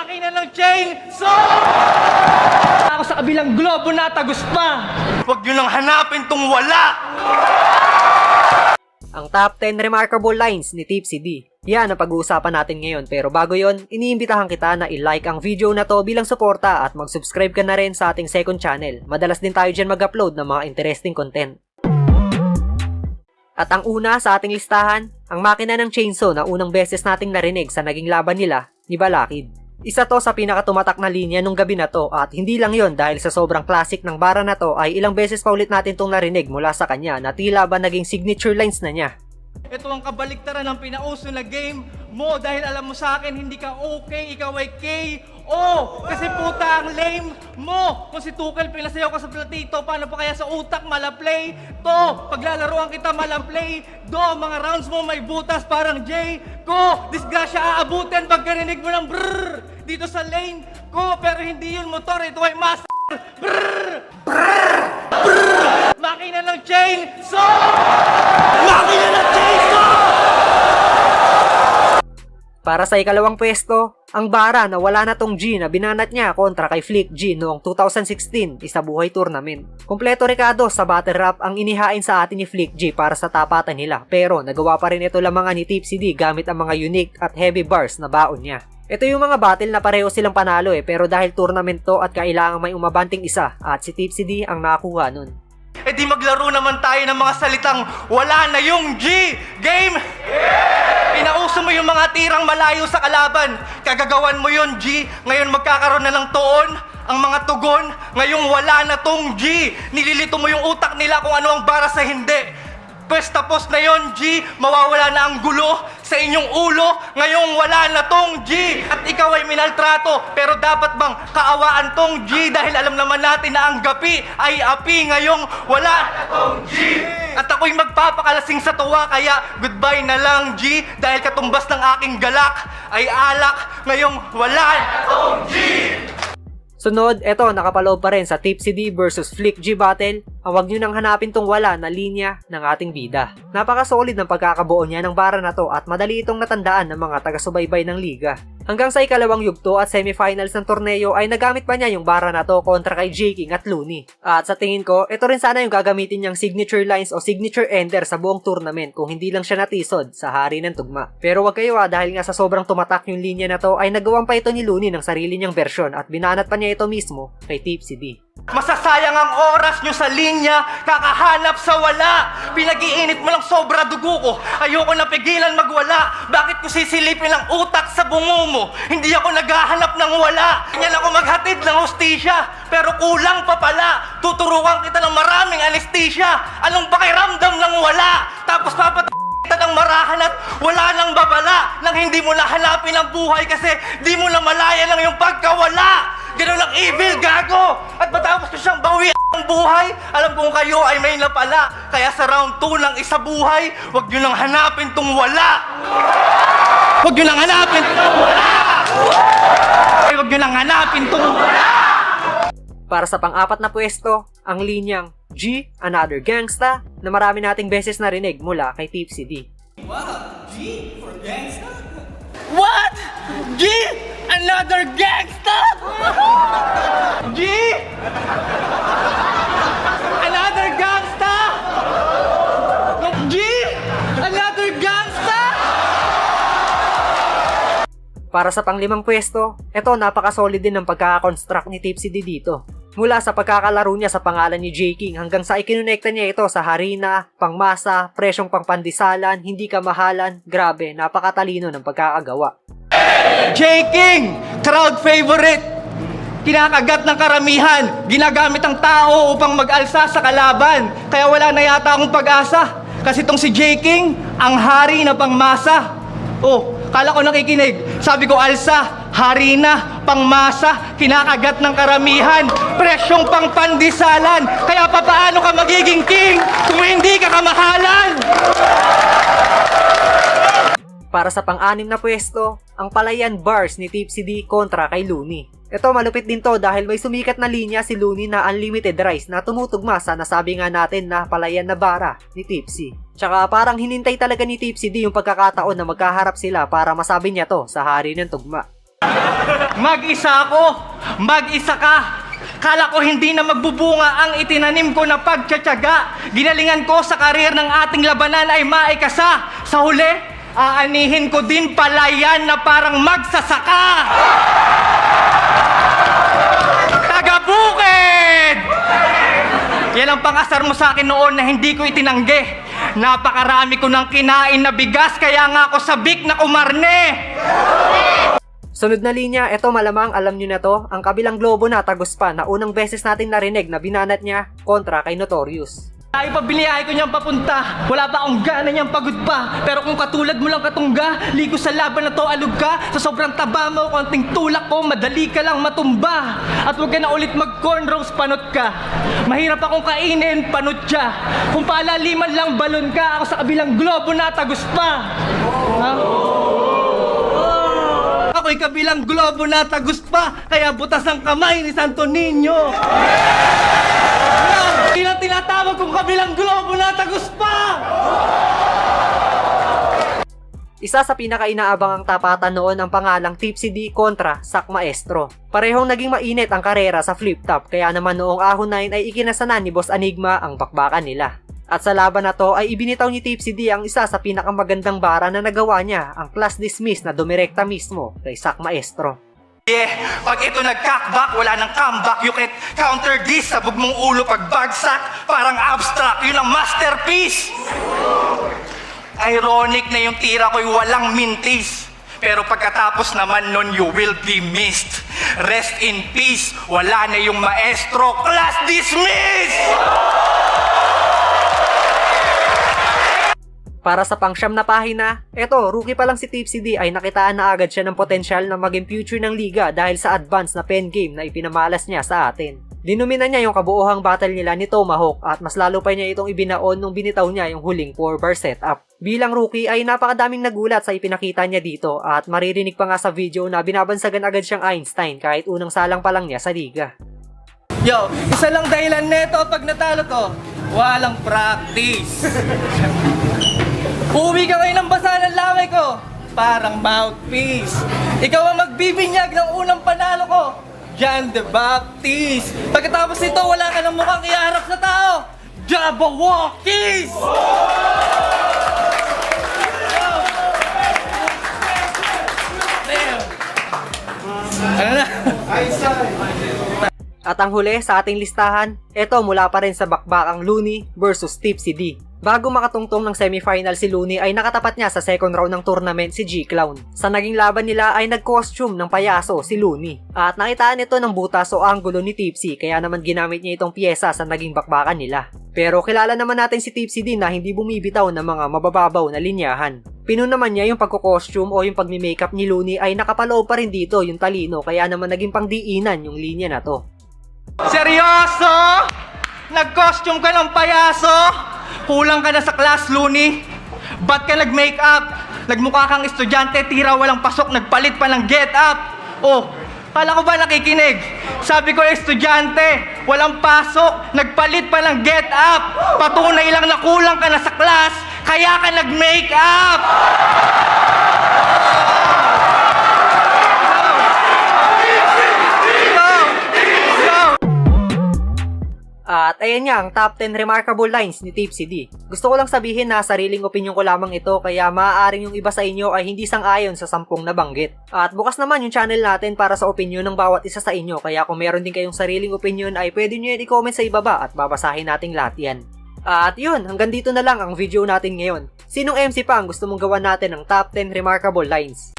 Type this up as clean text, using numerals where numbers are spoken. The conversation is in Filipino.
Makina ng chainsaw! Ako sa kabilang globo natagos pa! Huwag nyo nang hanapin tong wala! Ang top 10 remarkable lines ni Tipsy D. Yan ang pag-uusapan natin ngayon, pero bago yon, iniimbitahan kita na i-like ang video na to bilang suporta at mag-subscribe ka na rin sa ating second channel. Madalas din tayo dyan mag-upload ng mga interesting content. At ang una sa ating listahan, ang makina ng chainsaw na unang beses nating narinig sa naging laban nila ni Balakid. Isa to sa pinakatumatak na linya nung gabi na to, at hindi lang yon dahil sa sobrang classic ng bara na to ay ilang beses pa ulit natin tong narinig mula sa kanya na tila ba naging signature lines na niya. Ito ang kabaliktaran ng pinauso na game mo dahil alam mo sa akin hindi ka okay, ikaw ay KO. Kasi puta ang lame mo. Kung si Tuchel pinasayaw ka sa platito, paano pa kaya sa utak malaplay? To, paglalaroan kita malaplay. Do, mga rounds mo may butas parang J. Ko, disgrasya aabutin pagkarinig mo ng brrrr dito sa lane ko. Pero hindi yun motor, ito ay mas brrrr, brrrr, brrrr. Makina ng chainsaw! Makina ng chainsaw! Para sa ikalawang pwesto, ang bara na wala na tong G na binanat niya kontra kay Flick G noong 2016 isa buhay tournament. Kompleto rekado sa battle rap ang inihain sa atin ni Flick G para sa tapatan nila, pero nagawa pa rin ito lamangan ni Tipsy D gamit ang mga unique at heavy bars na baon niya. Ito yung mga battle na pareho silang panalo pero dahil tournament to at kailangan may umabanting isa at si Tipsy D ang nakakuha nun. Eh di maglaro naman tayo ng mga salitang wala na yung G! Game! Pinauso mo yung mga tirang malayo sa kalaban. Kagagawan mo yun, G. Ngayon magkakaroon na ng tuon ang mga tugon. Ngayong wala na tong G. Nililito mo yung utak nila kung ano ang bara sa hindi. Pwes tapos na yon, G. Mawawala na ang gulo sa inyong ulo. Ngayong wala na tong G. At ikaw ay minaltrato. Pero dapat bang kaawaan tong G? Dahil alam naman natin na ang gapi ay api. Ngayong wala na tong G. At ako'y magpapakalasing sa tuwa. Kaya goodbye na lang, G. Dahil katumbas ng aking galak ay alak. Ngayong wala na tong G. Sunod, eto nakapaloob pa rin sa Tipsy D versus Flick G battle. Huwag nyo nang hanapin tong wala na linya ng ating bida. Napaka-solid ng pagkakabuo niya ng bara na to at madali itong natandaan ng mga taga-subaybay ng liga. Hanggang sa ikalawang yugto at semifinals ng torneo ay nagamit pa niya yung bara na to kontra kay J King at Looney. At sa tingin ko, ito rin sana yung gagamitin niyang signature lines o signature ender sa buong tournament kung hindi lang siya natisod sa hari ng tugma. Pero wag kayo dahil nga sa sobrang tumatak yung linya na to ay nagawang pa ito ni Looney ng sarili niyang bersyon at binanat pa niya ito mismo kay Tipsy D. Masasayang ang oras nyo sa linya, kakahanap sa wala. Pinag-iinit mo lang sobra dugo ko, ayoko na pigilan magwala. Bakit ko sisilipin ang utak sa bungo mo? Hindi ako naghahanap ng wala. Ganyan ako maghatid ng hostisya, pero kulang pa pala. Tuturuan kita ng maraming anesthesia. Anong pakiramdam ng wala? Tapos kita ng marahan at wala nang babala. Nang hindi mo na hanapin ang buhay kasi di mo na malaya ng iyong pagkawala. Ganun ang evil, gago! At matapos ko siyang bawi ang buhay, alam kong kayo ay may napala. Kaya sa round 2 ng isa buhay, huwag nyo nang hanapin tong wala! Huwag nyo nang hanapin tong wala! Huwag nyo nang hanapin tong wala! Para sa pang-apat na pwesto, ang linyang G, Another Gangsta na marami nating beses narinig mula kay Tipsy D. What? G for gangsta? What? G? Another gangsta? G? Another gangsta? G? Another gangsta? Para sa panglimang pwesto, eto napaka-solid din ng pagkakakonstruct ni Tipsy D dito. Mula sa pagkakalaro niya sa pangalan ni J King hanggang sa ikinonekta niya ito sa harina, pangmasa, presyong pangpandisalan, hindi kamahalan, grabe, napakatalino ng pagkakagawa. J King, crowd favorite. Kinakagat ng karamihan, ginagamit ang tao upang mag-alsa sa kalaban. Kaya wala na yata akong pag-asa. Kasi itong si J King, ang hari na pangmasa. Oh, kala ko nakikinig. Sabi ko alsa, harina, pangmasa, kinakagat ng karamihan, presyong pangpandisalan. Kaya papaano ka magiging king kung hindi ka kamahalan? Para sa pang-anim na pwesto, ang palayan bars ni Tipsy D kontra kay Looney. Ito malupit din to dahil may sumikat na linya si Looney na unlimited rice na tumutugma sa nasabi nga natin na palayan na bara ni Tipsy. Tsaka parang hinintay talaga ni Tipsy D yung pagkakataon na magkaharap sila para masabi niya to sa hari ng tugma. Mag-isa ako, mag-isa ka. Kala ko hindi na magbubunga ang itinanim ko na pagtsatsaga. Ginalingan ko sa karir ng ating labanan ay maikasa. Sa huli, aanihin ko din pala yan na parang magsasaka. Taga-bukid! Yan ang pang-asar mo sa akin noon na hindi ko itinanggi. Napakarami ko ng kinain na bigas kaya nga ako sabik na kumarne. Sunod na linya, eto malamang alam nyo na to, ang kabilang globo na tagos pa na unang beses natin narinig na binanat niya kontra kay Notorious. Ay, pabiliyahe ko niyang papunta. Wala pa akong gana niyang pagod pa. Pero kung katulad mo lang katungga, ligo sa laban na to, alug ka. Sa sobrang taba mo, konting tulak ko, madali ka lang matumba. At huwag ka na ulit mag-cornrows, panot ka. Mahirap akong kainin, panot siya. Kung palaliman lang balon ka, ako sa kabilang globo na tagos pa. Ha? Ako'y kabilang globo na tagos pa, kaya butas ang kamay ni Santo Niño. Hindi na tinatawag kong kabilang globo na tagos pa! Isa sa pinaka-inaabangang tapatan noon ang pangalang Tipsy D kontra Sak Maestro. Parehong naging mainit ang karera sa flip top, kaya naman noong Ahon 9 ay ikinasanan ni Boss Enigma ang bakbakan nila. At sa laban na to ay ibinitaw ni Tipsy D ang isa sa pinakamagandang bara na nagawa niya, ang class dismiss na dumirekta mismo kay Sak Maestro. Pag ito nag-cockback, wala nang comeback. You can counter this, sabog mong ulo pag bagsak. Parang abstract, yun ang masterpiece. Ironic na yung tira ko'y walang mintis. Pero pagkatapos naman nun, you will be missed. Rest in peace, wala na yung maestro. Class dismissed! Para sa pangsyam na pahina, eto, rookie pa lang si Tipsy D ay nakitaan na agad siya ng potensyal na maging future ng liga dahil sa advance na pen game na ipinamalas niya sa atin. Dinumina niya yung kabuohang battle nila ni Tomahawk at mas lalo pa niya itong ibinaon nung binitaw niya yung huling 4-bar setup. Bilang rookie ay napakadaming nagulat sa ipinakita niya dito at maririnig pa nga sa video na binabansagan agad siyang Einstein kahit unang salang pa lang niya sa liga. Yo, isa lang dahilan neto pag natalo to, walang practice. Uwi ka kayo ng basa ng laway ko, parang mouthpiece. Ikaw ang magbibinyag ng unang panalo ko, John the Baptist. Pagkatapos nito, wala ka ng mukhang iharap sa tao, Jabberwockies! Ano na? At ang huli sa ating listahan, eto mula pa rin sa bakbakang Looney versus Tipsy D. Bago makatungtong ng semifinal si Looney ay nakatapat niya sa second round ng tournament si G-Clown. Sa naging laban nila ay nag-costume ng payaso si Looney. At nakitaan ito ng butas o anggulo ni Tipsy kaya naman ginamit niya itong piyesa sa naging bakbakan nila. Pero kilala naman natin si Tipsy din na hindi bumibitaw ng mga mabababaw na linyahan. Pinuno naman niya yung pagko-costume o yung pagmi-makeup ni Looney ay nakapaloob pa rin dito yung talino kaya naman naging pangdiinan yung linya na to. Seryoso? Nag-costume ka ng payaso? Kulang ka na sa class, Looney. Ba't ka nag-makeup? Nagmukha kang estudyante, tira walang pasok, nagpalit pa ng get-up. Oh, kala ko ba nakikinig? Sabi ko estudyante, walang pasok, nagpalit pa ng get-up. Patunay lang na kulang ka na sa class, kaya ka nag-makeup. At ayan nga ang top 10 remarkable lines ni Tipsy D. Gusto ko lang sabihin na sariling opinyon ko lamang ito kaya maaaring yung iba sa inyo ay hindi sang-ayon sa 10 nabanggit. At bukas naman yung channel natin para sa opinyon ng bawat isa sa inyo kaya kung meron din kayong sariling opinyon ay pwede nyo yan i-comment sa ibaba at babasahin nating lahat yan. At yun, hanggang dito na lang ang video natin ngayon. Sinong MC pa ang gusto mong gawan natin ng top 10 remarkable lines?